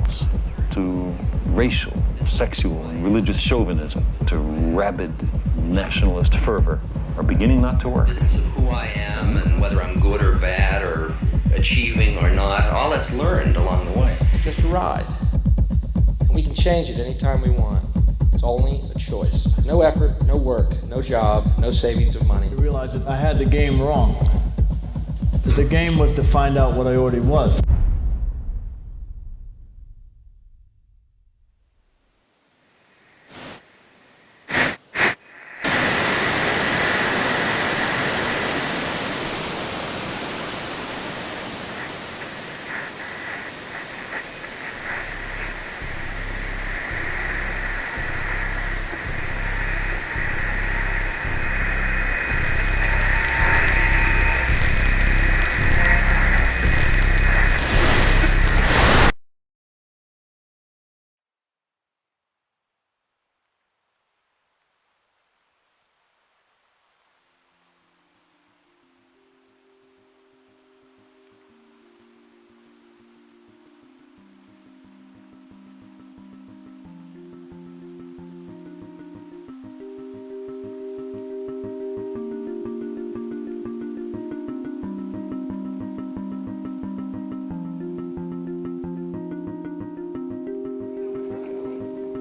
insults, to racial, sexual, and religious chauvinism, to rabid nationalist fervor are beginning not to work. Business of who I am and whether I'm good or bad or achieving or not, all that's learned along the way. Just a ride. And we can change it anytime we want. It's only a choice. No effort, no work, no job, no savings of money. I realized that I had the game wrong. That the game was to find out what I already was.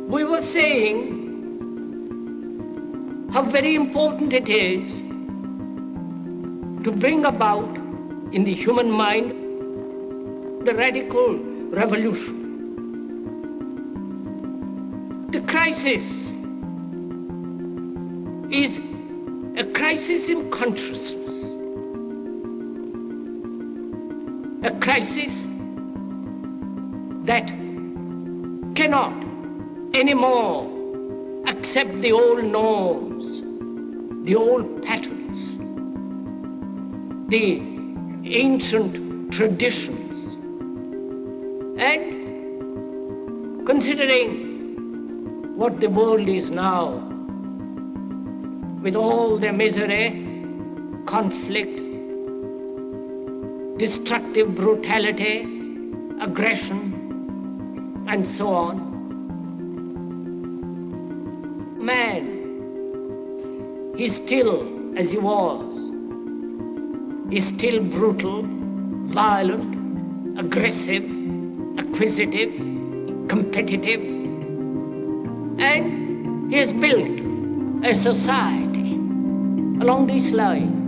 We were saying how very important it is to bring about in the human mind the radical revolution. The crisis is a crisis in consciousness, a crisis that cannot anymore accept the old norms, the old patterns, the ancient traditions. And considering what the world is now, with all their misery, conflict, destructive brutality, aggression, and so on, man is still as he was. He's still brutal, violent, aggressive, acquisitive, competitive, and he has built a society along these lines.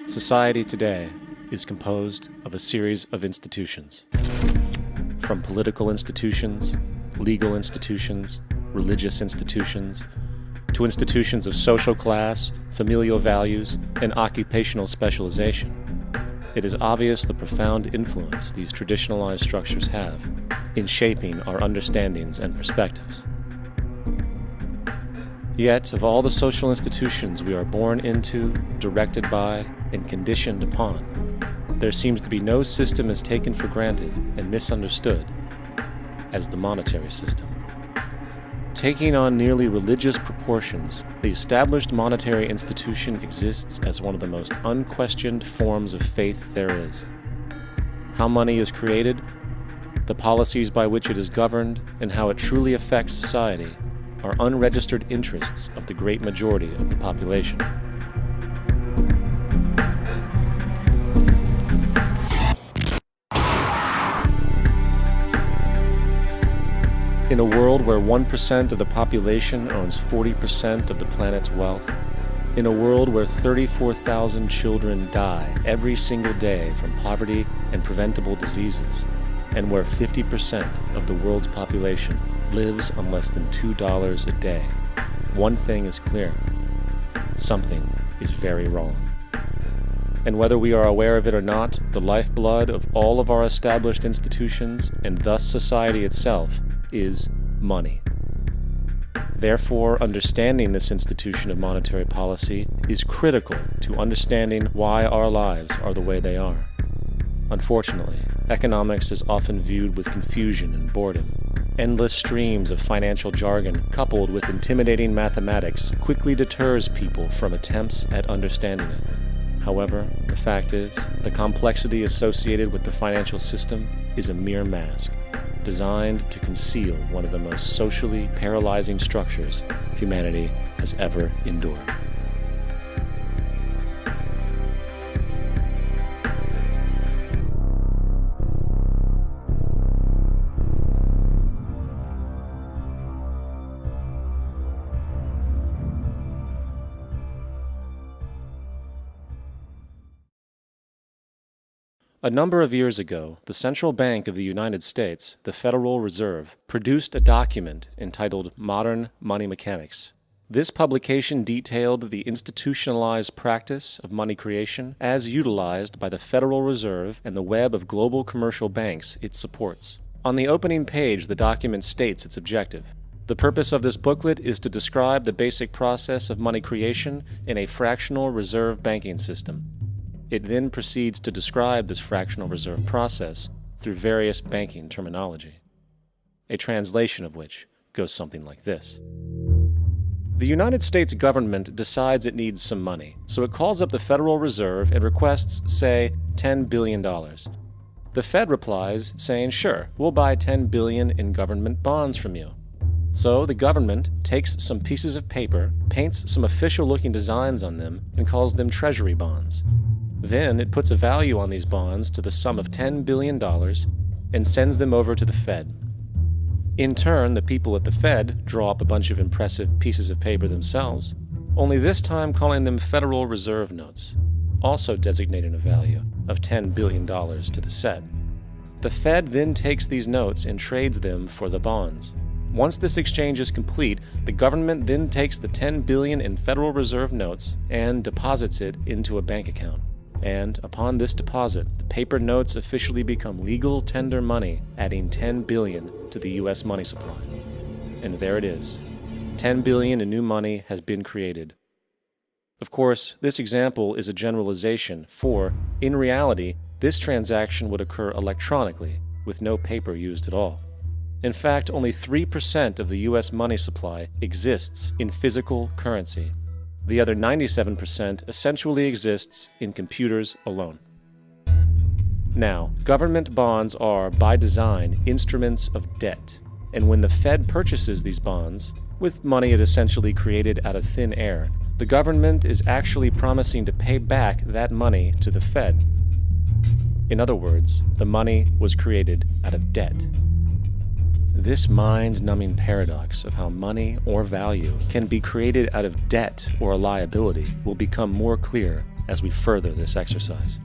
Society today is composed of a series of institutions. From political institutions, legal institutions, religious institutions, to institutions of social class, familial values, and occupational specialization, it is obvious the profound influence these traditionalized structures have in shaping our understandings and perspectives. Yet, of all the social institutions we are born into, directed by, and conditioned upon, there seems to be no system as taken for granted and misunderstood as the monetary system. Taking on nearly religious proportions, the established monetary institution exists as one of the most unquestioned forms of faith there is. How money is created, the policies by which it is governed, and how it truly affects society are unregistered interests of the great majority of the population. In a world where 1% of the population owns 40% of the planet's wealth, in a world where 34,000 children die every single day from poverty and preventable diseases, and where 50% of the world's population lives on less than $2 a day, one thing is clear: something is very wrong. And whether we are aware of it or not, the lifeblood of all of our established institutions, and thus society itself, is money. Therefore, understanding this institution of monetary policy is critical to understanding why our lives are the way they are. Unfortunately, economics is often viewed with confusion and boredom. Endless streams of financial jargon coupled with intimidating mathematics quickly deters people from attempts at understanding it. However, the fact is, the complexity associated with the financial system is a mere mask, designed to conceal one of the most socially paralyzing structures humanity has ever endured. A number of years ago, the Central Bank of the United States, the Federal Reserve, produced a document entitled Modern Money Mechanics. This publication detailed the institutionalized practice of money creation as utilized by the Federal Reserve and the web of global commercial banks it supports. On the opening page, the document states its objective. The purpose of this booklet is to describe the basic process of money creation in a fractional reserve banking system. It then proceeds to describe this fractional reserve process through various banking terminology, a translation of which goes something like this. The United States government decides it needs some money, so it calls up the Federal Reserve and requests, say, $10 billion. The Fed replies, saying, sure, we'll buy $10 billion in government bonds from you. So the government takes some pieces of paper, paints some official-looking designs on them, and calls them treasury bonds. Then it puts a value on these bonds to the sum of $10 billion and sends them over to the Fed. In turn, the people at the Fed draw up a bunch of impressive pieces of paper themselves, only this time calling them Federal Reserve notes, also designating a value of $10 billion to the Fed. The Fed then takes these notes and trades them for the bonds. Once this exchange is complete, the government then takes the $10 billion in Federal Reserve notes and deposits it into a bank account. And upon this deposit, the paper notes officially become legal tender money, adding $10 billion to the U.S. money supply. And there it is. $10 billion in new money has been created. Of course, this example is a generalization, for, in reality, this transaction would occur electronically, with no paper used at all. In fact, only 3% of the U.S. money supply exists in physical currency. The other 97% essentially exists in computers alone. Now, government bonds are, by design, instruments of debt, and when the Fed purchases these bonds, with money it essentially created out of thin air, the government is actually promising to pay back that money to the Fed. In other words, the money was created out of debt. This mind-numbing paradox of how money or value can be created out of debt or a liability will become more clear as we further this exercise.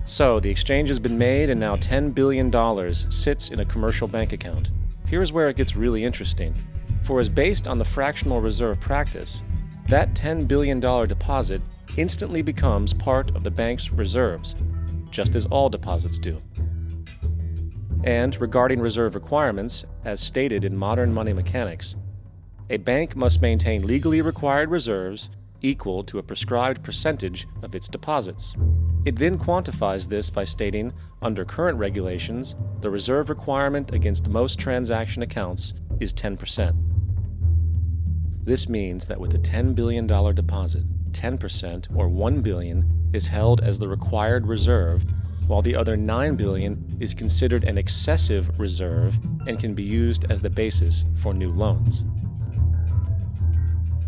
So, the exchange has been made and now $10 billion sits in a commercial bank account. Here's where it gets really interesting. For as based on the fractional reserve practice, that $10 billion deposit instantly becomes part of the bank's reserves, just as all deposits do. And regarding reserve requirements, as stated in modern money mechanics, a bank must maintain legally required reserves equal to a prescribed percentage of its deposits. It then quantifies this by stating, under current regulations, the reserve requirement against most transaction accounts is 10%. This means that with a $10 billion deposit, 10% or $1 billion is held as the required reserve, while the other $9 billion is considered an excessive reserve and can be used as the basis for new loans.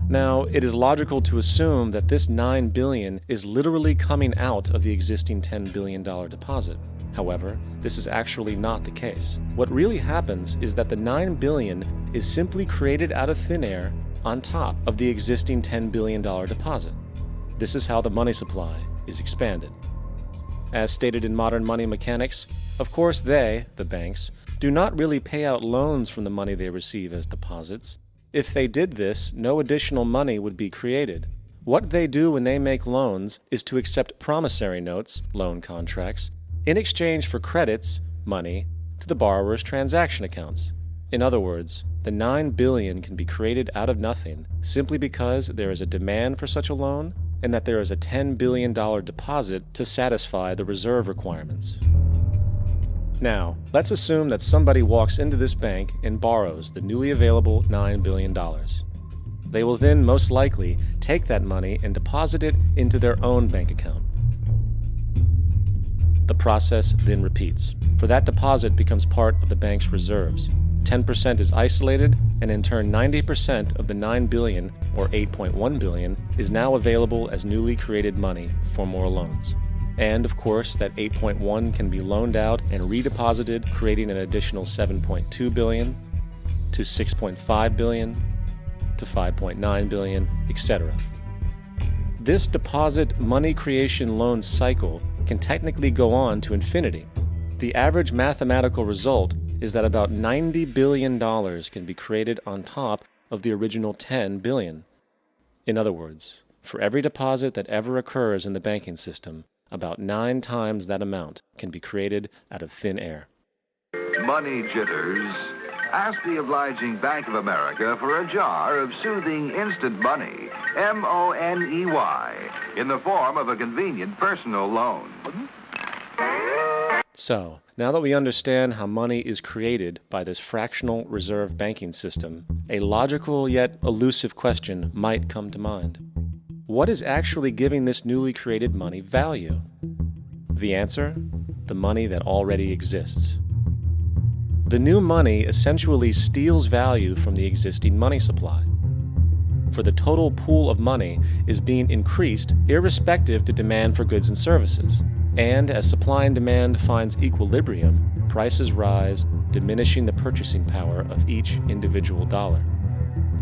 Now, it is logical to assume that this $9 billion is literally coming out of the existing $10 billion deposit, However, this is actually not the case. What really happens is that the $9 billion is simply created out of thin air on top of the existing $10 billion deposit. This is how the money supply is expanded. As stated in modern money mechanics, of course they, the banks, do not really pay out loans from the money they receive as deposits. If they did this, no additional money would be created. What they do when they make loans is to accept promissory notes, loan contracts, in exchange for credits, money, to the borrower's transaction accounts. In other words, the $9 billion can be created out of nothing simply because there is a demand for such a loan and that there is a $10 billion deposit to satisfy the reserve requirements. Now, let's assume that somebody walks into this bank and borrows the newly available $9 billion. They will then most likely take that money and deposit it into their own bank account. The process then repeats, for that deposit becomes part of the bank's reserves. 10% is isolated, and in turn 90% of the $9 billion, or $8.1 billion, is now available as newly created money for more loans. And of course, that 8.1 can be loaned out and redeposited, creating an additional 7.2 billion, to 6.5 billion, to 5.9 billion, etc. This deposit money creation loan cycle can technically go on to infinity. The average mathematical result is that about $90 billion can be created on top of the original $10 billion. In other words, for every deposit that ever occurs in the banking system, about 9 times that amount can be created out of thin air. Money jitters. Ask the obliging Bank of America for a jar of soothing instant money, M-O-N-E-Y, in the form of a convenient personal loan. So, now that we understand how money is created by this fractional reserve banking system, a logical yet elusive question might come to mind. What is actually giving this newly created money value? The answer? The money that already exists. The new money essentially steals value from the existing money supply. For the total pool of money is being increased irrespective to demand for goods and services. And as supply and demand finds equilibrium, prices rise, diminishing the purchasing power of each individual dollar.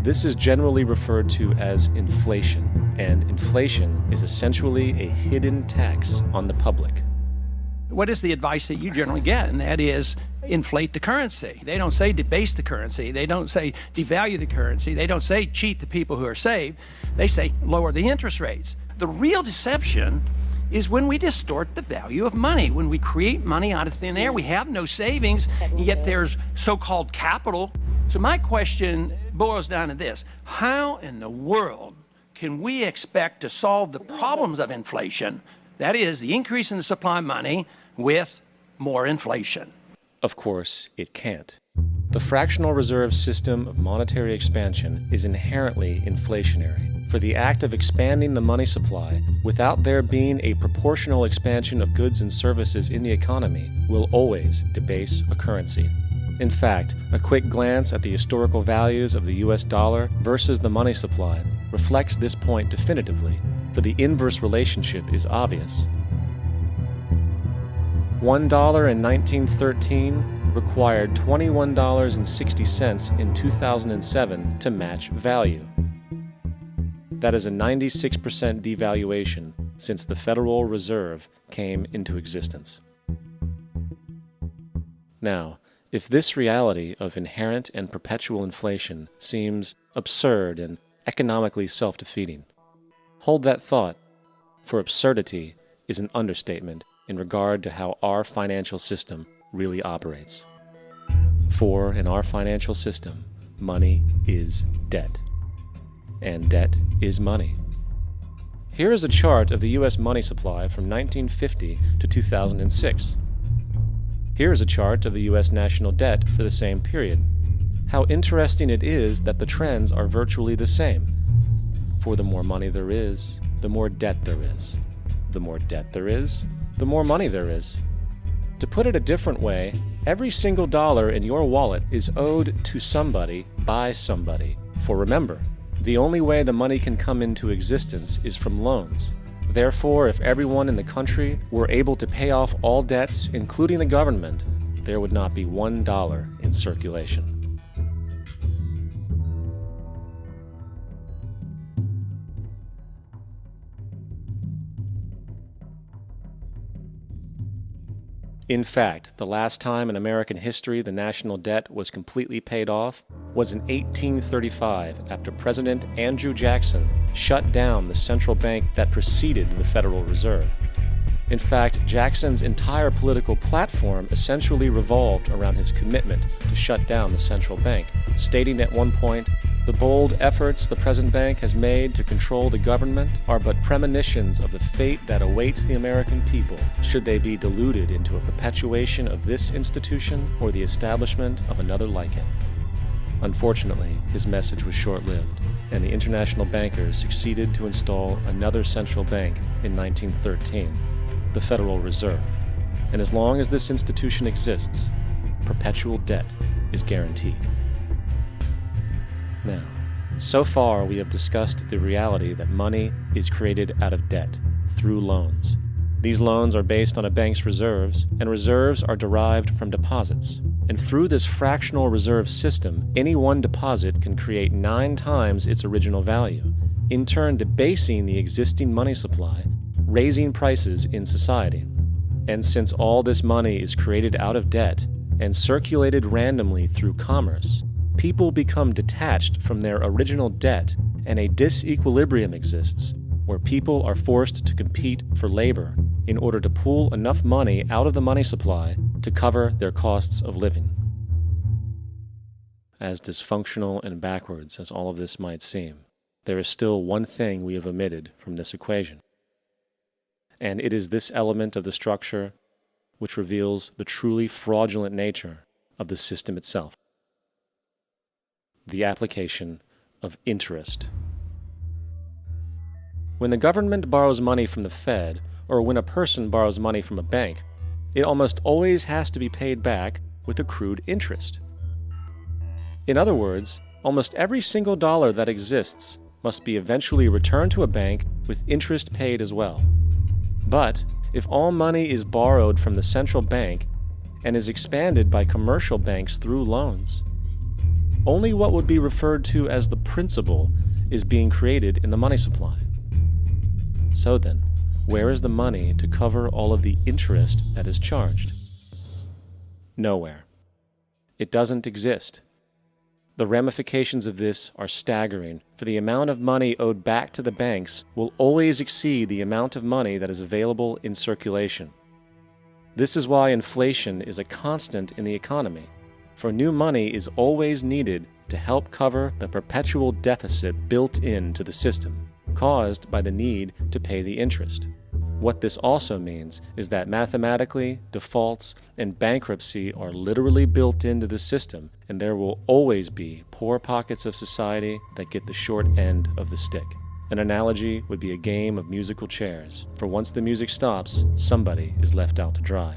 This is generally referred to as inflation, and inflation is essentially a hidden tax on the public. What is the advice that you generally get? And that is inflate the currency. They don't say debase the currency. They don't say devalue the currency. They don't say cheat the people who are saved. They say lower the interest rates. The real deception is when we distort the value of money. When we create money out of thin air, we have no savings, and yet there's so-called capital. So my question boils down to this: how in the world can we expect to solve the problems of inflation, that is, the increase in the supply of money, with more inflation? Of course, it can't. The fractional reserve system of monetary expansion is inherently inflationary. For the act of expanding the money supply without there being a proportional expansion of goods and services in the economy will always debase a currency. In fact, a quick glance at the historical values of the US dollar versus the money supply reflects this point definitively, for the inverse relationship is obvious. $1 in 1913 required $21.60 in 2007 to match value. That is a 96% devaluation since the Federal Reserve came into existence. Now, if this reality of inherent and perpetual inflation seems absurd and economically self-defeating, hold that thought, for absurdity is an understatement in regard to how our financial system really operates. For in our financial system, money is debt. And debt is money. Here is a chart of the U.S. money supply from 1950 to 2006. Here is a chart of the U.S. national debt for the same period. How interesting it is that the trends are virtually the same. For the more money there is, the more debt there is. The more debt there is, the more money there is. To put it a different way, every single dollar in your wallet is owed to somebody by somebody. For remember, the only way the money can come into existence is from loans. Therefore, if everyone in the country were able to pay off all debts, including the government, there would not be $1 in circulation. In fact, the last time in American history the national debt was completely paid off was in 1835 after President Andrew Jackson shut down the central bank that preceded the Federal Reserve. In fact, Jackson's entire political platform essentially revolved around his commitment to shut down the central bank, stating at one point, "The bold efforts the present bank has made to control the government are but premonitions of the fate that awaits the American people, should they be deluded into a perpetuation of this institution or the establishment of another like it." Unfortunately, his message was short-lived, and the international bankers succeeded to install another central bank in 1913, the Federal Reserve. And as long as this institution exists, perpetual debt is guaranteed. Now, so far we have discussed the reality that money is created out of debt, through loans. These loans are based on a bank's reserves, and reserves are derived from deposits. And through this fractional reserve system, any one deposit can create 9 times its original value, in turn debasing the existing money supply, raising prices in society. And since all this money is created out of debt and circulated randomly through commerce, people become detached from their original debt, and a disequilibrium exists where people are forced to compete for labor in order to pool enough money out of the money supply to cover their costs of living. As dysfunctional and backwards as all of this might seem, there is still one thing we have omitted from this equation. And it is this element of the structure which reveals the truly fraudulent nature of the system itself: the application of interest. When the government borrows money from the Fed, or when a person borrows money from a bank, it almost always has to be paid back with accrued interest. In other words, almost every single dollar that exists must be eventually returned to a bank with interest paid as well. But if all money is borrowed from the central bank and is expanded by commercial banks through loans, only what would be referred to as the principal is being created in the money supply. So then, where is the money to cover all of the interest that is charged? Nowhere. It doesn't exist. The ramifications of this are staggering, for the amount of money owed back to the banks will always exceed the amount of money that is available in circulation. This is why inflation is a constant in the economy, for new money is always needed to help cover the perpetual deficit built into the system, caused by the need to pay the interest. What this also means is that mathematically, defaults and bankruptcy are literally built into the system, and there will always be poor pockets of society that get the short end of the stick. An analogy would be a game of musical chairs, for once the music stops, somebody is left out to dry.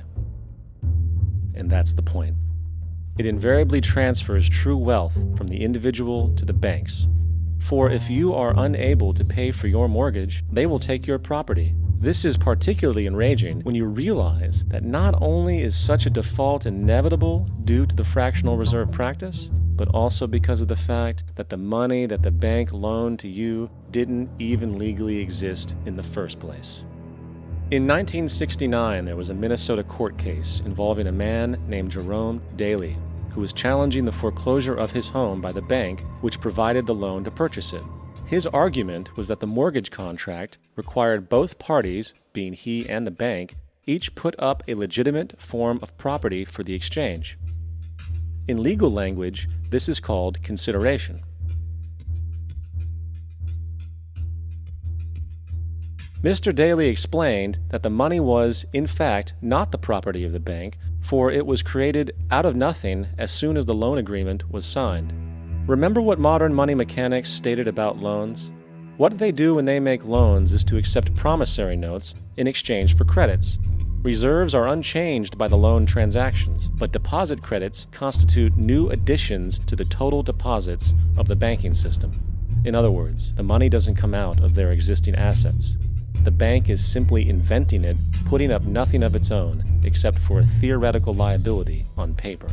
And that's the point. It invariably transfers true wealth from the individual to the banks. For if you are unable to pay for your mortgage, they will take your property. This is particularly enraging when you realize that not only is such a default inevitable due to the fractional reserve practice, but also because of the fact that the money that the bank loaned to you didn't even legally exist in the first place. In 1969, there was a Minnesota court case involving a man named Jerome Daly, who was challenging the foreclosure of his home by the bank which provided the loan to purchase it. His argument was that the mortgage contract required both parties, being he and the bank, each put up a legitimate form of property for the exchange. In legal language, this is called consideration. Mr. Daly explained that the money was, in fact, not the property of the bank, for it was created out of nothing as soon as the loan agreement was signed. Remember what modern money mechanics stated about loans? What they do when they make loans is to accept promissory notes in exchange for credits. Reserves are unchanged by the loan transactions, but deposit credits constitute new additions to the total deposits of the banking system. In other words, the money doesn't come out of their existing assets. The bank is simply inventing it, putting up nothing of its own except for a theoretical liability on paper.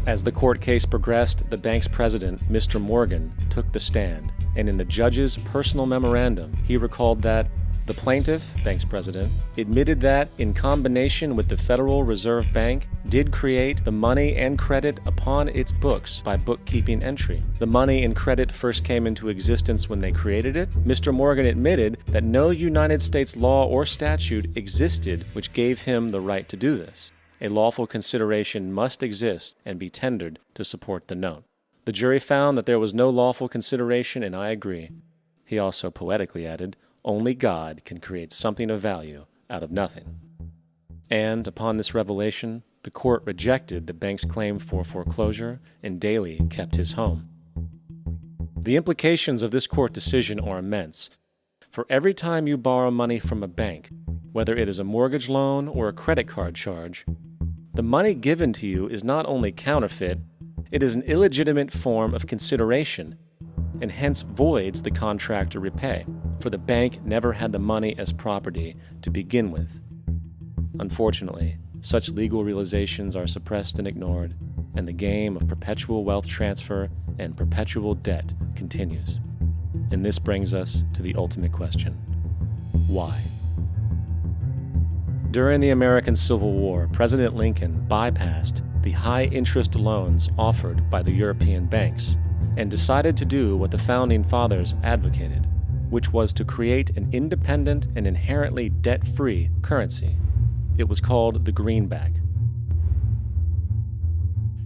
As the court case progressed, the bank's president, Mr. Morgan, took the stand, and in the judge's personal memorandum, he recalled that the plaintiff, bank's president, admitted that, in combination with the Federal Reserve Bank, did create the money and credit upon its books by bookkeeping entry. The money and credit first came into existence when they created it. Mr. Morgan admitted that no United States law or statute existed which gave him the right to do this. A lawful consideration must exist and be tendered to support the note. The jury found that there was no lawful consideration, and I agree. He also poetically added, "Only God can create something of value out of nothing." And upon this revelation, the court rejected the bank's claim for foreclosure, and Daley kept his home. The implications of this court decision are immense. For every time you borrow money from a bank, whether it is a mortgage loan or a credit card charge, the money given to you is not only counterfeit, it is an illegitimate form of consideration, and hence voids the contract to repay, for the bank never had the money as property to begin with. Unfortunately, such legal realizations are suppressed and ignored, and the game of perpetual wealth transfer and perpetual debt continues. And this brings us to the ultimate question: why? During the American Civil War, President Lincoln bypassed the high-interest loans offered by the European banks and decided to do what the Founding Fathers advocated, which was to create an independent and inherently debt-free currency. It was called the greenback.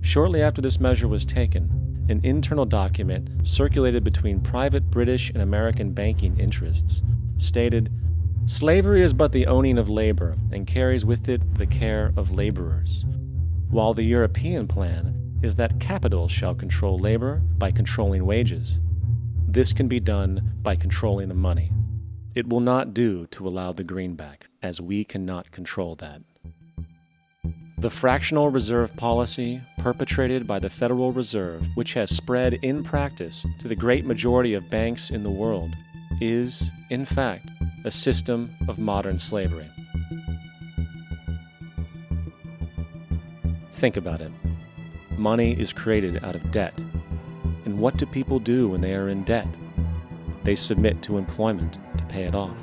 Shortly after this measure was taken, an internal document circulated between private British and American banking interests stated, "Slavery is but the owning of labor, and carries with it the care of laborers, while the European plan is that capital shall control labor by controlling wages. This can be done by controlling the money. It will not do to allow the greenback, as we cannot control that." The fractional reserve policy perpetrated by the Federal Reserve, which has spread in practice to the great majority of banks in the world, is, in fact, a system of modern slavery. Think about it. Money is created out of debt. And what do people do when they are in debt? They submit to employment to pay it off.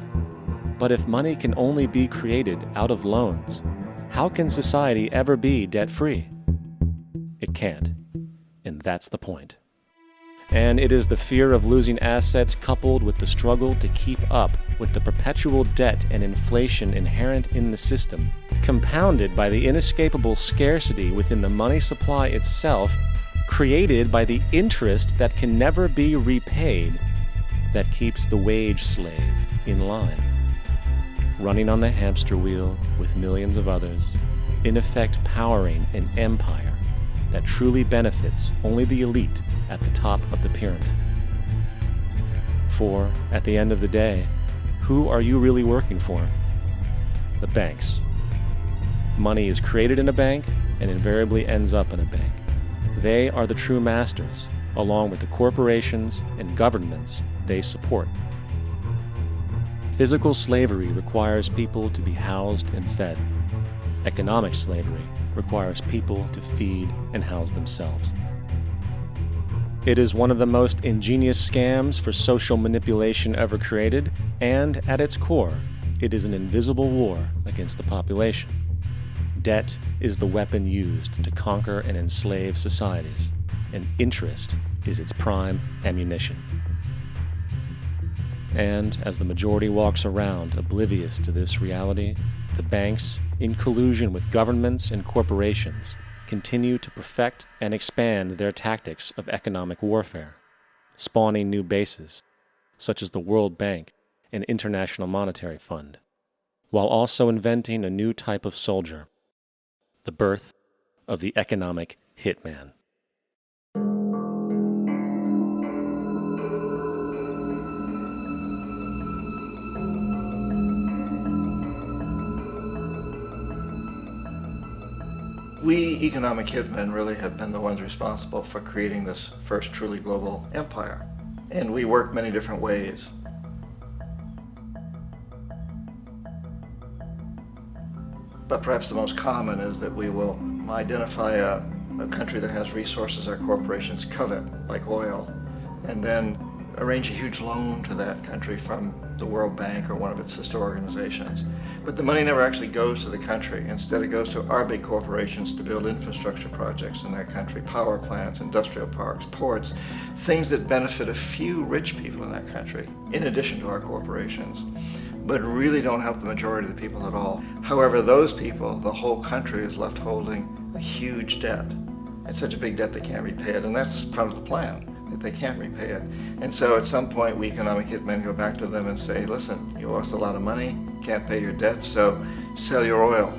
But if money can only be created out of loans, how can society ever be debt-free? It can't. And that's the point. And it is the fear of losing assets coupled with the struggle to keep up with the perpetual debt and inflation inherent in the system, compounded by the inescapable scarcity within the money supply itself, created by the interest that can never be repaid, that keeps the wage slave in line, running on the hamster wheel with millions of others, in effect powering an empire that truly benefits only the elite at the top of the pyramid. For, at the end of the day, who are you really working for? The banks. Money is created in a bank and invariably ends up in a bank. They are the true masters, along with the corporations and governments they support. Physical slavery requires people to be housed and fed. Economic slavery requires people to feed and house themselves. It is one of the most ingenious scams for social manipulation ever created, and at its core, it is an invisible war against the population. Debt is the weapon used to conquer and enslave societies, and interest is its prime ammunition. And as the majority walks around oblivious to this reality, the banks, in collusion with governments and corporations, continue to perfect and expand their tactics of economic warfare, spawning new bases, such as the World Bank and International Monetary Fund, while also inventing a new type of soldier, the birth of the economic hitman. We economic hitmen really have been the ones responsible for creating this first truly global empire. And we work many different ways. But perhaps the most common is that we will identify a country that has resources our corporations covet, like oil, and then arrange a huge loan to that country from the World Bank or one of its sister organizations. But the money never actually goes to the country. Instead, it goes to our big corporations to build infrastructure projects in that country, power plants, industrial parks, ports, things that benefit a few rich people in that country, in addition to our corporations, but really don't help the majority of the people at all. However, those people, the whole country is left holding a huge debt. It's such a big debt they can't repay it, and that's part of the plan, that they can't repay it. And so at some point, we economic hitmen go back to them and say, listen, you owe us a lot of money, can't pay your debt, so sell your oil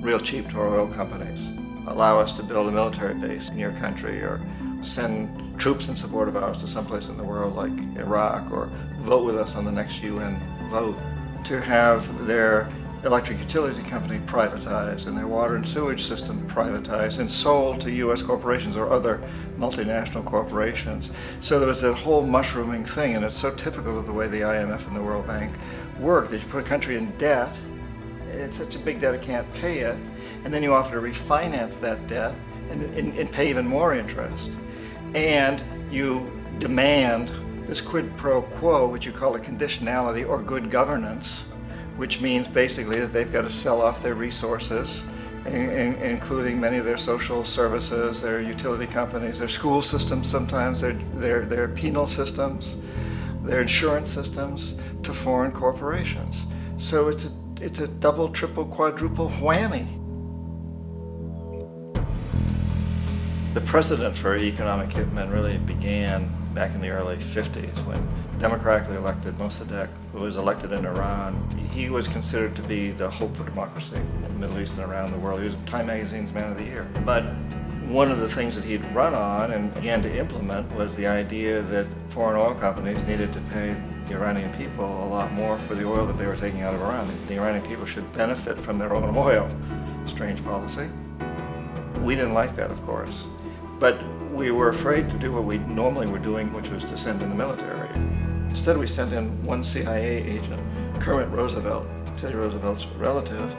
real cheap to our oil companies. Allow us to build a military base in your country, or send troops in support of ours to someplace in the world like Iraq, or vote with us on the next UN vote. To have their electric utility company privatized and their water and sewage system privatized and sold to U.S. corporations or other multinational corporations. So there was that whole mushrooming thing, and it's so typical of the way the IMF and the World Bank work, that you put a country in debt, and it's such a big debt it can't pay it, and then you offer to refinance that debt and pay even more interest. And you demand this quid pro quo, which you call a conditionality or good governance, which means basically that they've got to sell off their resources, including many of their social services, their utility companies, their school systems sometimes, their penal systems, their insurance systems, to foreign corporations. So it's a double, triple, quadruple whammy. The precedent for economic hitmen really began back in the early 50s when democratically elected Mossadegh, who was elected in Iran, he was considered to be the hope for democracy in the Middle East and around the world. He was Time Magazine's Man of the Year. But one of the things that he'd run on and began to implement was the idea that foreign oil companies needed to pay the Iranian people a lot more for the oil that they were taking out of Iran. The Iranian people should benefit from their own oil. Strange policy. We didn't like that, of course. But we were afraid to do what we normally were doing, which was to send in the military. Instead, we sent in one CIA agent, Kermit Roosevelt, Teddy Roosevelt's relative.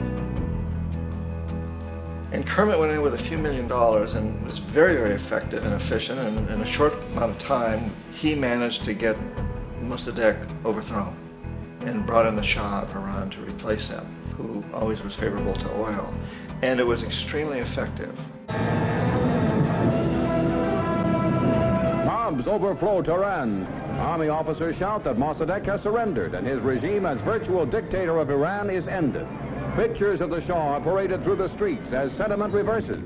And Kermit went in with a few $1 million and was very, very effective and efficient. And in a short amount of time, he managed to get Mossadegh overthrown and brought in the Shah of Iran to replace him, who always was favorable to oil. And it was extremely effective. Bombs overflow Tehran. Army officers shout that Mossadegh has surrendered and his regime as virtual dictator of Iran is ended. Pictures of the Shah are paraded through the streets as sentiment reverses.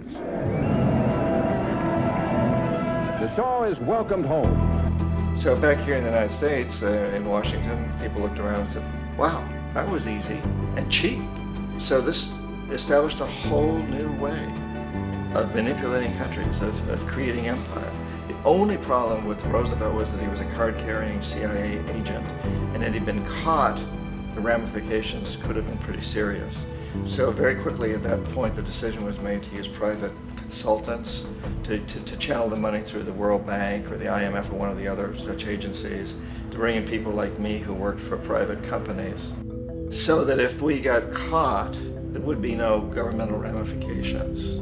The Shah is welcomed home. So back here in the United States, in Washington, people looked around and said, wow, that was easy and cheap. So this established a whole new way of manipulating countries, of creating empire. The only problem with Roosevelt was that he was a card-carrying CIA agent, and had he been caught, the ramifications could have been pretty serious. So very quickly at that point, the decision was made to use private consultants to channel the money through the World Bank or the IMF or one of the other such agencies, to bring in people like me who worked for private companies, so that if we got caught, there would be no governmental ramifications.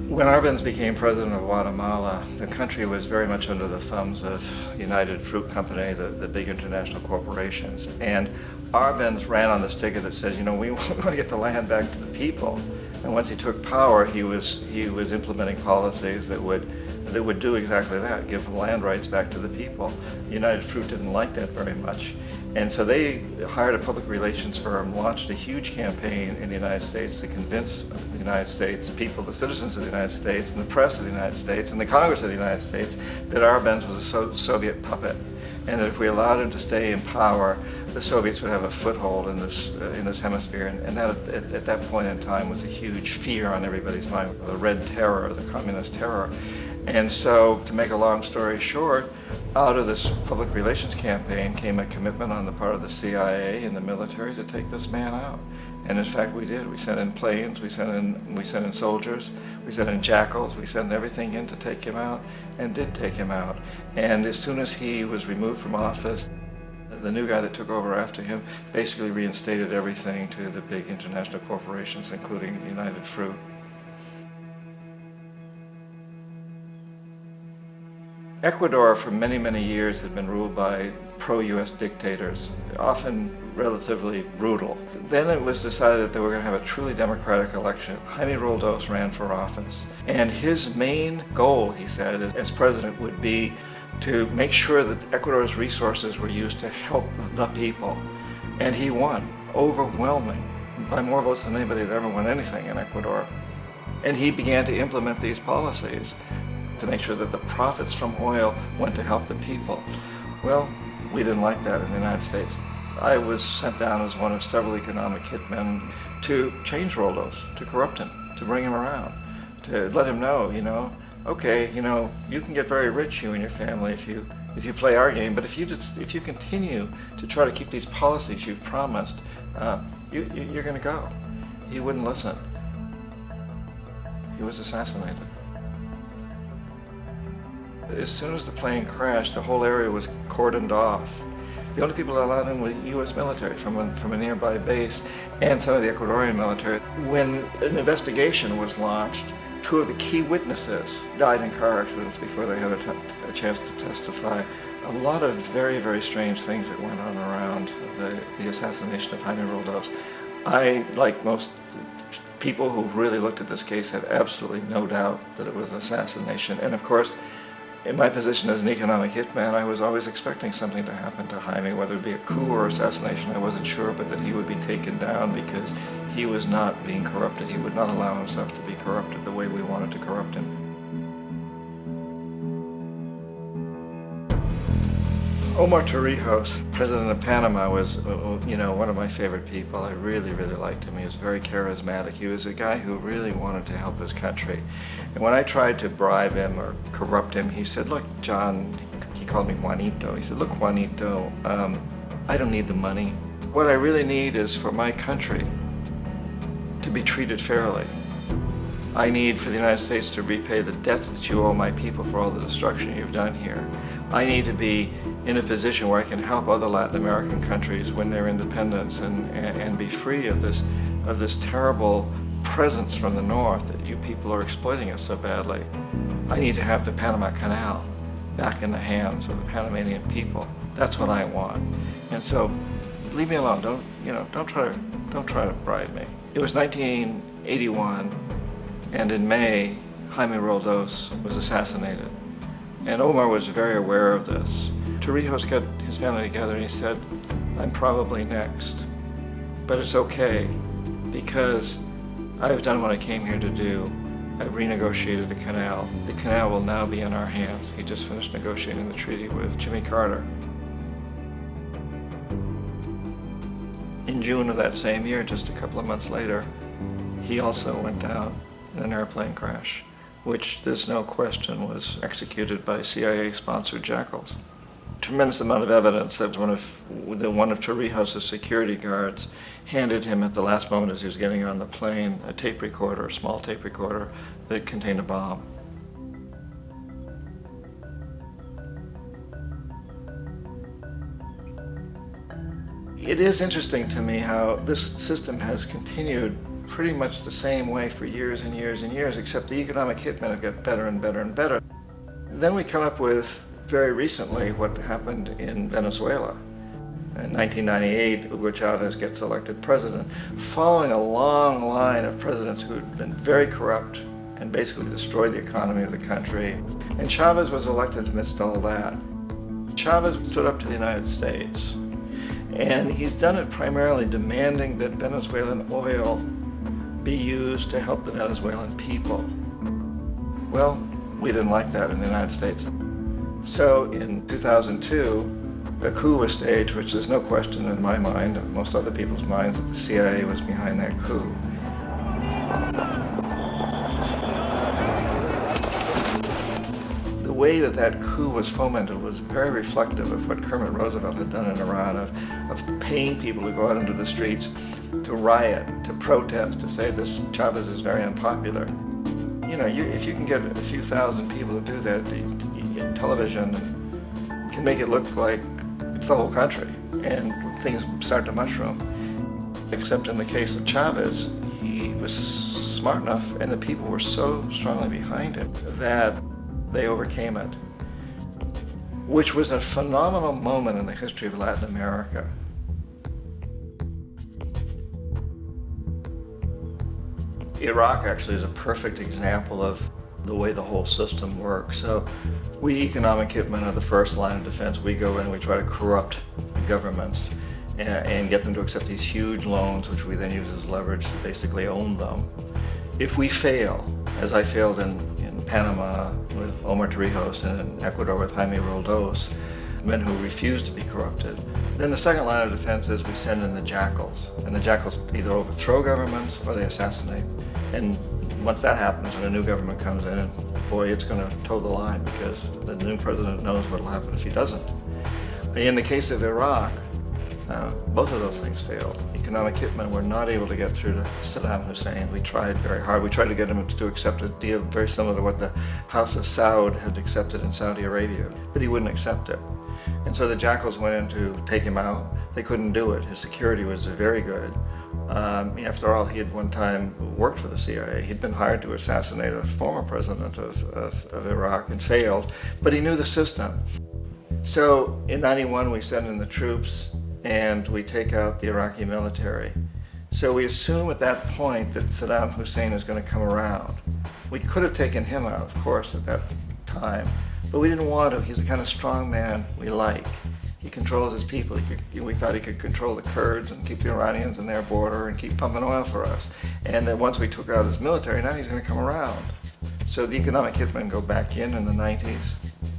When Arbenz became president of Guatemala, the country was very much under the thumbs of United Fruit Company, the big international corporations. And Arbenz ran on this ticket that says, you know, we want to get the land back to the people. And once he took power, he was implementing policies that would do exactly that, give land rights back to the people. United Fruit didn't like that very much. And so they hired a public relations firm, launched a huge campaign in the United States to convince the United States people, the citizens of the United States, and the press of the United States, and the Congress of the United States, that Arbenz was a Soviet puppet, and that if we allowed him to stay in power, the Soviets would have a foothold in this hemisphere. And that, at that point in time, was a huge fear on everybody's mind, the Red Terror, the communist terror. And so, to make a long story short, out of this public relations campaign came a commitment on the part of the CIA and the military to take this man out. And in fact, we did. We sent in planes, we sent in soldiers, we sent in jackals, we sent everything in to take him out, and did take him out. And as soon as he was removed from office, the new guy that took over after him basically reinstated everything to the big international corporations, including United Fruit. Ecuador for many, many years had been ruled by pro-US dictators, often relatively brutal. Then it was decided that they were going to have a truly democratic election. Jaime Roldos ran for office, and his main goal, he said, as president would be to make sure that Ecuador's resources were used to help the people. And he won, overwhelming, by more votes than anybody had ever won anything in Ecuador. And he began to implement these policies to make sure that the profits from oil went to help the people. Well, we didn't like that in the United States. I was sent down as one of several economic hitmen to change Roldos, to corrupt him, to bring him around, to let him know, okay, you can get very rich, you and your family, if you play our game, but if you continue to try to keep these policies you've promised, you're going to go. He wouldn't listen. He was assassinated. As soon as the plane crashed, the whole area was cordoned off. The only people allowed in were U.S. military from a nearby base and some of the Ecuadorian military. When an investigation was launched, 2 of the key witnesses died in car accidents before they had a chance to testify. A lot of very, very strange things that went on around the assassination of Jaime Roldos. I, like most people who've really looked at this case, have absolutely no doubt that it was an assassination. And of course, in my position as an economic hitman, I was always expecting something to happen to Jaime, whether it be a coup or assassination, I wasn't sure, but that he would be taken down because he was not being corrupted. He would not allow himself to be corrupted the way we wanted to corrupt him. Omar Torrijos, president of Panama, was one of my favorite people. I really, really liked him. He was very charismatic. He was a guy who really wanted to help his country. And when I tried to bribe him or corrupt him, he said, look, John, he called me Juanito. He said, look, Juanito, I don't need the money. What I really need is for my country to be treated fairly. I need for the United States to repay the debts that you owe my people for all the destruction you've done here. I need to be in a position where I can help other Latin American countries win their independence and be free of this terrible presence from the north that you people are exploiting us so badly. I need to have the Panama Canal back in the hands of the Panamanian people. That's what I want. And so, leave me alone. Don't try to bribe me. It was 1981, and in May, Jaime Roldos was assassinated. And Omar was very aware of this. Torrijos got his family together and he said, I'm probably next, but it's okay because I've done what I came here to do. I've renegotiated the canal. The canal will now be in our hands. He just finished negotiating the treaty with Jimmy Carter. In June of that same year, just a couple of months later, he also went down in an airplane crash, which there's no question was executed by CIA-sponsored jackals. Tremendous amount of evidence that one of Torrijos' security guards handed him at the last moment as he was getting on the plane a tape recorder, a small tape recorder that contained a bomb. It is interesting to me how this system has continued pretty much the same way for years and years and years, except the economic hitmen have got better and better and better. Then we come up with, very recently, what happened in Venezuela. In 1998, Hugo Chavez gets elected president, following a long line of presidents who had been very corrupt and basically destroyed the economy of the country. And Chavez was elected amidst all that. Chavez stood up to the United States, and he's done it primarily demanding that Venezuelan oil be used to help the Venezuelan people. Well, we didn't like that in the United States. So in 2002, a coup was staged, which there's no question in my mind, and most other people's minds, that the CIA was behind that coup. The way that that coup was fomented was very reflective of what Kermit Roosevelt had done in Iran, of paying people to go out into the streets, to riot, to protest, to say this Chavez is very unpopular. You know, if you can get a few thousand people to do that, television can make it look like it's the whole country, and things start to mushroom. Except in the case of Chavez, he was smart enough, and the people were so strongly behind him that they overcame it, which was a phenomenal moment in the history of Latin America. Iraq actually is a perfect example of the way the whole system works. So we economic hitmen are the first line of defense. We go in and we try to corrupt governments and get them to accept these huge loans, which we then use as leverage to basically own them. If we fail, as I failed in Panama with Omar Torrijos and in Ecuador with Jaime Roldos, men who refuse to be corrupted, then the second line of defense is we send in the jackals. And the jackals either overthrow governments or they assassinate. And once that happens and a new government comes in, and boy, it's going to toe the line because the new president knows what will happen if he doesn't. In the case of Iraq, both of those things failed. Economic hitmen were not able to get through to Saddam Hussein. We tried very hard. We tried to get him to accept a deal very similar to what the House of Saud had accepted in Saudi Arabia, but he wouldn't accept it. And so the jackals went in to take him out. They couldn't do it. His security was very good. After all, he had one time worked for the CIA. He'd been hired to assassinate a former president of Iraq and failed, but he knew the system. So in '91, we send in the troops and we take out the Iraqi military. So we assume at that point that Saddam Hussein is going to come around. We could have taken him out, of course, at that time, but we didn't want to. He's the kind of strong man we like. He controls his people. We thought he could control the Kurds and keep the Iranians in their border and keep pumping oil for us. And then once we took out his military, now he's going to come around. So the economic hitmen go back in the 90s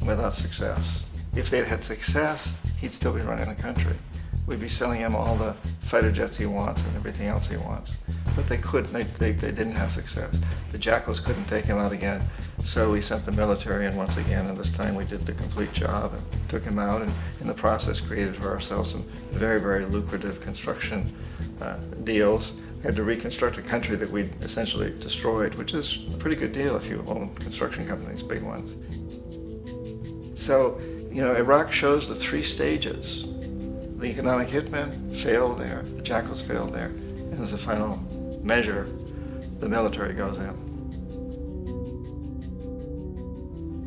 without success. If they'd had success, he'd still be running the country. We'd be selling him all the fighter jets he wants and everything else he wants. But they couldn't, they didn't have success. The jackals couldn't take him out again, so we sent the military in once again, and this time we did the complete job and took him out, and in the process created for ourselves some very, very lucrative construction deals. We had to reconstruct a country that we'd essentially destroyed, which is a pretty good deal if you own construction companies, big ones. So, you know, Iraq shows the three stages. The economic hitmen failed there, the jackals failed there, and as a final measure, the military goes in.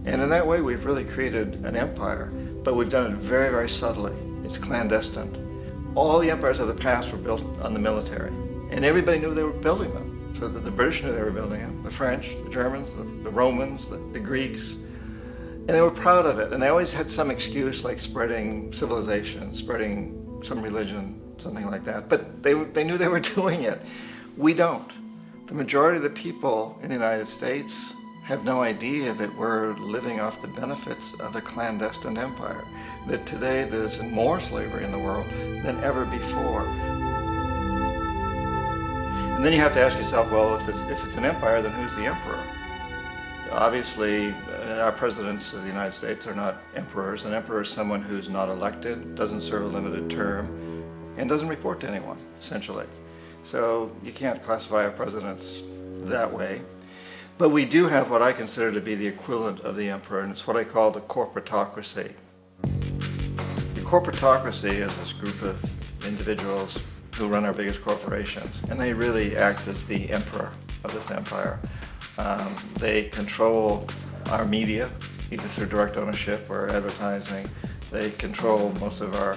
And in that way, we've really created an empire, but we've done it very, very subtly. It's clandestine. All the empires of the past were built on the military, and everybody knew they were building them. So that the British knew they were building them, the French, the Germans, the Romans, the Greeks. And they were proud of it, and they always had some excuse like spreading civilization, spreading some religion, something like that. But they knew they were doing it. We don't. The majority of the people in the United States have no idea that we're living off the benefits of a clandestine empire, that today there's more slavery in the world than ever before. And then you have to ask yourself, well, if it's an empire, then who's the emperor? Obviously, our presidents of the United States are not emperors. An emperor is someone who's not elected, doesn't serve a limited term, and doesn't report to anyone, essentially. So you can't classify our presidents that way. But we do have what I consider to be the equivalent of the emperor, and it's what I call the corporatocracy. The corporatocracy is this group of individuals who run our biggest corporations, and they really act as the emperor of this empire. They control our media, either through direct ownership or advertising. They control most of our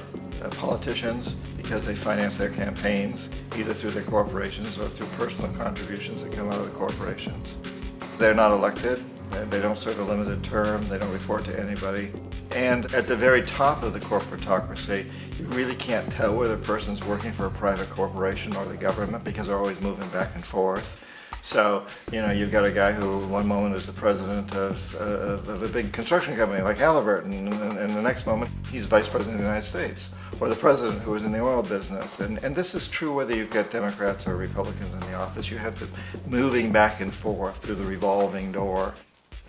politicians because they finance their campaigns, either through their corporations or through personal contributions that come out of the corporations. They're not elected, they don't serve a limited term, they don't report to anybody. And at the very top of the corporatocracy, you really can't tell whether a person's working for a private corporation or the government because they're always moving back and forth. So, you know, you've got a guy who one moment is the president of a big construction company like Halliburton, and the next moment he's vice president of the United States, or the president who is in the oil business. And this is true whether you've got Democrats or Republicans in the office. You have them moving back and forth through the revolving door.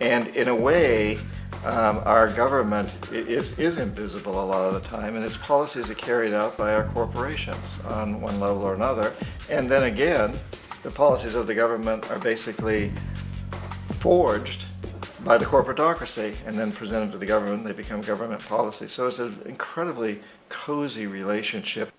And in a way, our government is invisible a lot of the time, and its policies are carried out by our corporations on one level or another. And then again, the policies of the government are basically forged by the corporatocracy and then presented to the government. They become government policy. So it's an incredibly cozy relationship.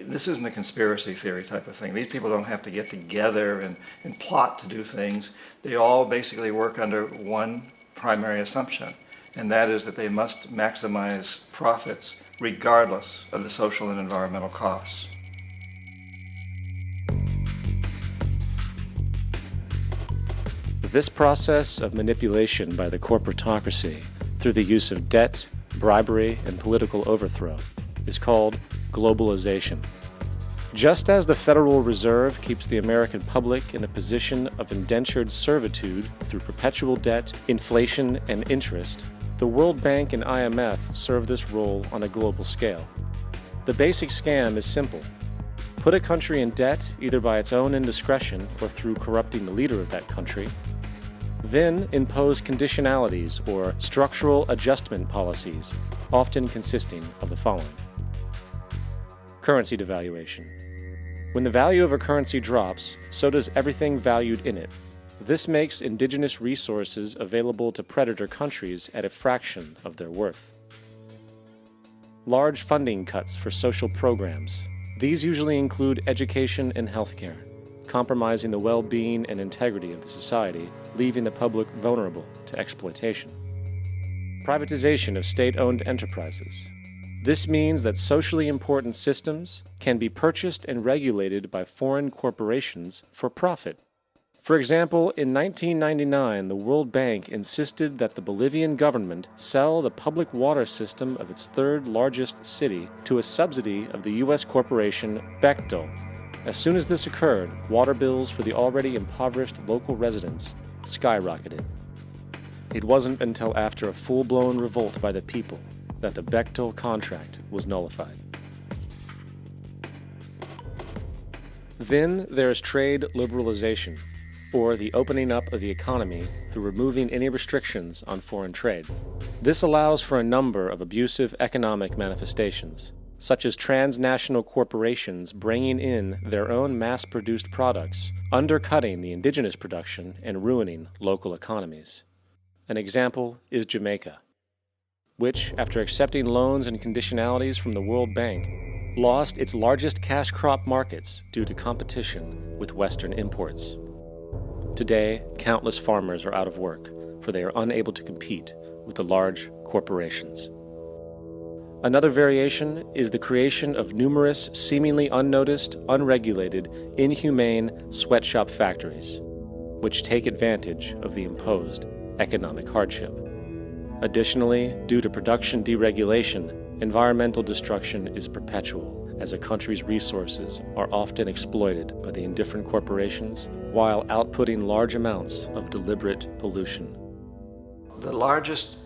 This isn't a conspiracy theory type of thing. These people don't have to get together and plot to do things. They all basically work under one primary assumption, and that is that they must maximize profits regardless of the social and environmental costs. This process of manipulation by the corporatocracy through the use of debt, bribery, and political overthrow is called globalization. Just as the Federal Reserve keeps the American public in a position of indentured servitude through perpetual debt, inflation, and interest, the World Bank and IMF serve this role on a global scale. The basic scam is simple. Put a country in debt either by its own indiscretion or through corrupting the leader of that country, then impose conditionalities or structural adjustment policies, often consisting of the following. Currency devaluation. When the value of a currency drops, so does everything valued in it. This makes indigenous resources available to predator countries at a fraction of their worth. Large funding cuts for social programs. These usually include education and healthcare, compromising the well-being and integrity of the society, leaving the public vulnerable to exploitation. Privatization of state-owned enterprises. This means that socially important systems can be purchased and regulated by foreign corporations for profit. For example, in 1999, the World Bank insisted that the Bolivian government sell the public water system of its third largest city to a subsidy of the U.S. corporation Bechtel. As soon as this occurred, water bills for the already impoverished local residents skyrocketed. It wasn't until after a full-blown revolt by the people that the Bechtel contract was nullified. Then there is trade liberalization, or the opening up of the economy through removing any restrictions on foreign trade. This allows for a number of abusive economic manifestations, such as transnational corporations bringing in their own mass-produced products, undercutting the indigenous production and ruining local economies. An example is Jamaica, which, after accepting loans and conditionalities from the World Bank, lost its largest cash crop markets due to competition with Western imports. Today, countless farmers are out of work, for they are unable to compete with the large corporations. Another variation is the creation of numerous, seemingly unnoticed, unregulated, inhumane sweatshop factories, which take advantage of the imposed economic hardship. Additionally, due to production deregulation, environmental destruction is perpetual, as a country's resources are often exploited by the indifferent corporations while outputting large amounts of deliberate pollution. The largest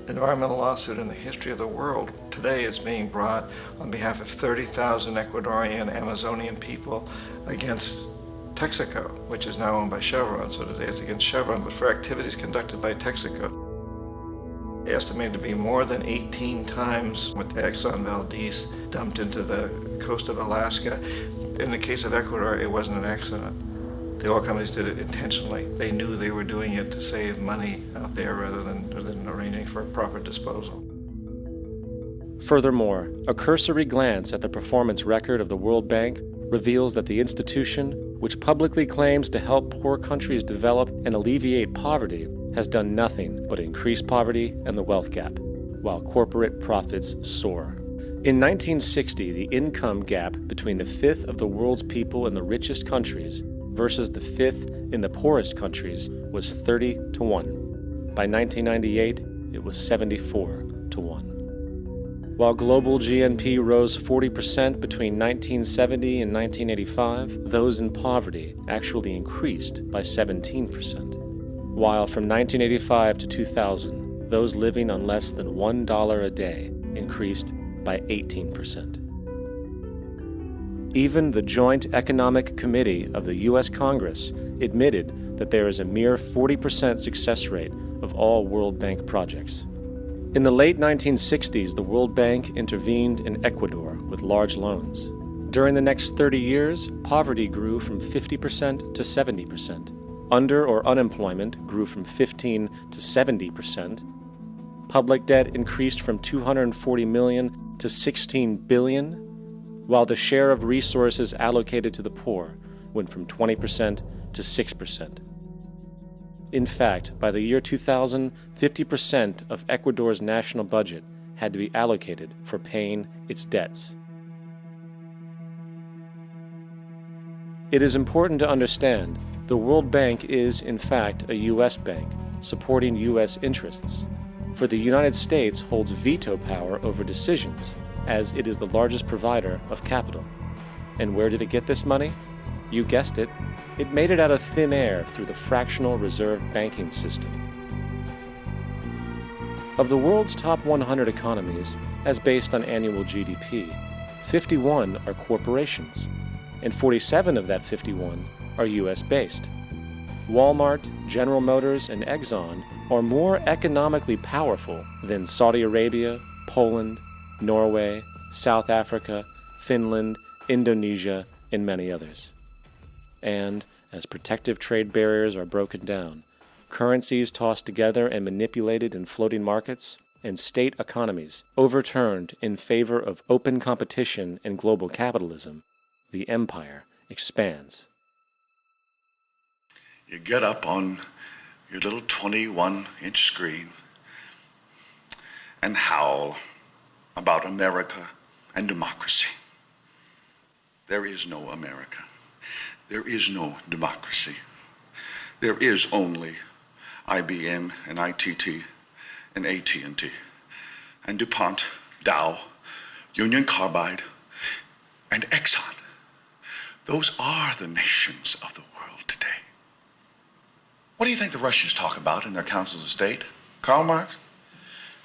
environmental lawsuit in the history of the world today is being brought on behalf of 30,000 Ecuadorian Amazonian people against Texaco, which is now owned by Chevron. So today it's against Chevron, but for activities conducted by Texaco. Estimated to be more than 18 times what the Exxon Valdez dumped into the coast of Alaska. In the case of Ecuador, it wasn't an accident. The oil companies did it intentionally. They knew they were doing it to save money out there rather than arranging for proper disposal. Furthermore, a cursory glance at the performance record of the World Bank reveals that the institution, which publicly claims to help poor countries develop and alleviate poverty, has done nothing but increase poverty and the wealth gap, while corporate profits soar. In 1960, the income gap between the fifth of the world's people in the richest countries versus the fifth in the poorest countries was 30-1. By 1998, it was 74-1. While global GNP rose 40% between 1970 and 1985, those in poverty actually increased by 17%. While from 1985 to 2000, those living on less than $1 a day increased by 18%. Even the Joint Economic Committee of the U.S. Congress admitted that there is a mere 40% success rate of all World Bank projects. In the late 1960s, the World Bank intervened in Ecuador with large loans. During the next 30 years, poverty grew from 50% to 70%. Under or unemployment grew from 15 to 70%. Public debt increased from 240 million to 16 billion, while the share of resources allocated to the poor went from 20% to 6%. In fact, by the year 2000, 50% of Ecuador's national budget had to be allocated for paying its debts. It is important to understand the World Bank is, in fact, a U.S. bank, supporting U.S. interests. For the United States holds veto power over decisions, as it is the largest provider of capital. And where did it get this money? You guessed it. It made it out of thin air through the fractional reserve banking system. Of the world's top 100 economies, as based on annual GDP, 51 are corporations, and 47 of that 51 are U.S.-based. Walmart, General Motors, and Exxon are more economically powerful than Saudi Arabia, Poland, Norway, South Africa, Finland, Indonesia, and many others. And as protective trade barriers are broken down, currencies tossed together and manipulated in floating markets, and state economies overturned in favor of open competition and global capitalism, the empire expands. You get up on your little 21-inch screen and howl about America and democracy. There is no America. There is no democracy. There is only IBM and ITT and AT&T and DuPont, Dow, Union Carbide, and Exxon. Those are the nations of the world today. What do you think the Russians talk about in their councils of state? Karl Marx?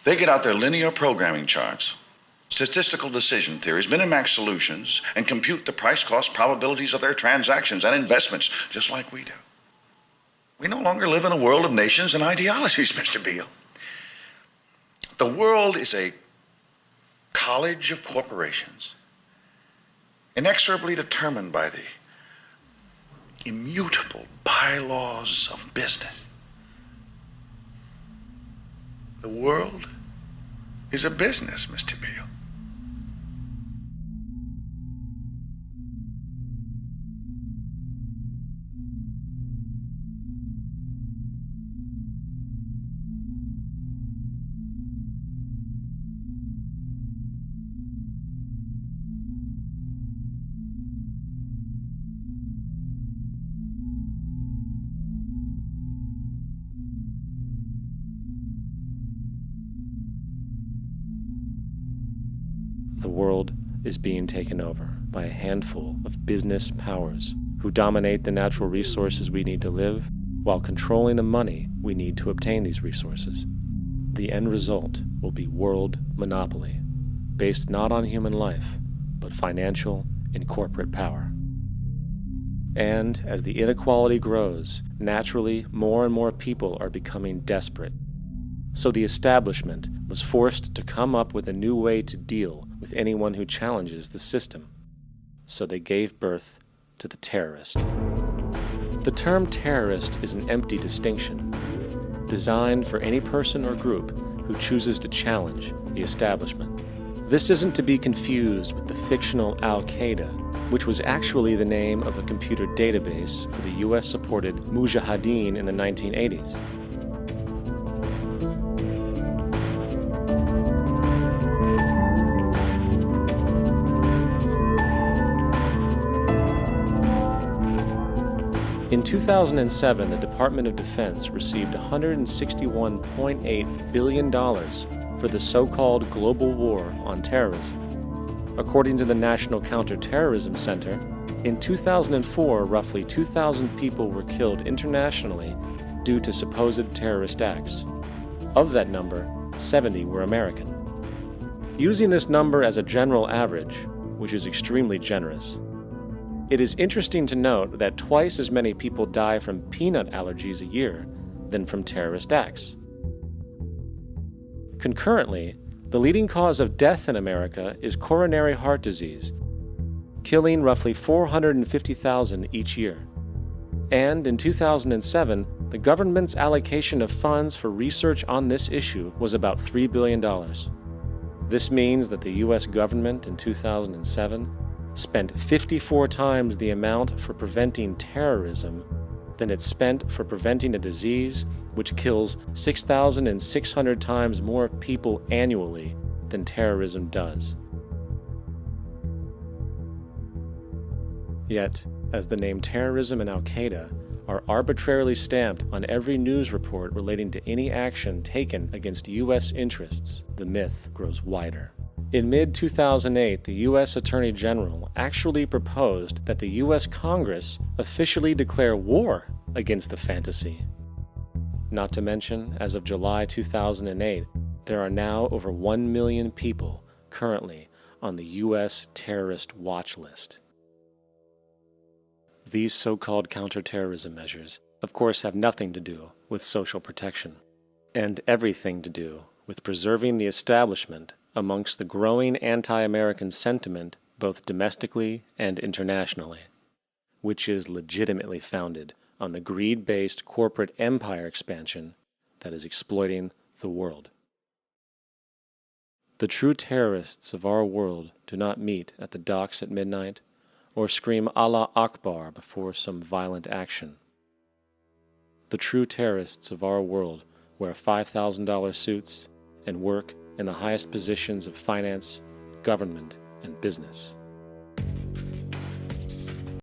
They get out their linear programming charts, statistical decision theories, Minimax solutions, and compute the price-cost probabilities of their transactions and investments, just like we do. We no longer live in a world of nations and ideologies, Mr. Beale. The world is a college of corporations, inexorably determined by the immutable bylaws of business. The world is a business, Mr. Beale. The world is being taken over by a handful of business powers who dominate the natural resources we need to live while controlling the money we need to obtain these resources. The end result will be world monopoly, based not on human life, but financial and corporate power. And as the inequality grows, naturally more and more people are becoming desperate. So the establishment was forced to come up with a new way to deal with anyone who challenges the system. So they gave birth to the terrorist. The term terrorist is an empty distinction, designed for any person or group who chooses to challenge the establishment. This isn't to be confused with the fictional Al-Qaeda, which was actually the name of a computer database for the US-supported Mujahideen in the 1980s. In 2007, the Department of Defense received $161.8 billion for the so-called global war on terrorism. According to the National Counterterrorism Center, in 2004, roughly 2,000 people were killed internationally due to supposed terrorist acts. Of that number, 70 were American. Using this number as a general average, which is extremely generous, it is interesting to note that twice as many people die from peanut allergies a year than from terrorist acts. Concurrently, the leading cause of death in America is coronary heart disease, killing roughly 450,000 each year. And in 2007, the government's allocation of funds for research on this issue was about $3 billion. This means that the U.S. government in 2007 spent 54 times the amount for preventing terrorism than it spent for preventing a disease which kills 6,600 times more people annually than terrorism does. Yet, as the name terrorism and Al-Qaeda are arbitrarily stamped on every news report relating to any action taken against U.S. interests, the myth grows wider. In mid-2008, the U.S. Attorney General actually proposed that the U.S. Congress officially declare war against the fantasy. Not to mention, as of July 2008, there are now over 1 million people currently on the U.S. terrorist watch list. These so-called counterterrorism measures, of course, have nothing to do with social protection, and everything to do with preserving the establishment amongst the growing anti-American sentiment both domestically and internationally, which is legitimately founded on the greed-based corporate empire expansion that is exploiting the world. The true terrorists of our world do not meet at the docks at midnight or scream Allah Akbar before some violent action. The true terrorists of our world wear $5,000 suits and work in the highest positions of finance, government, and business.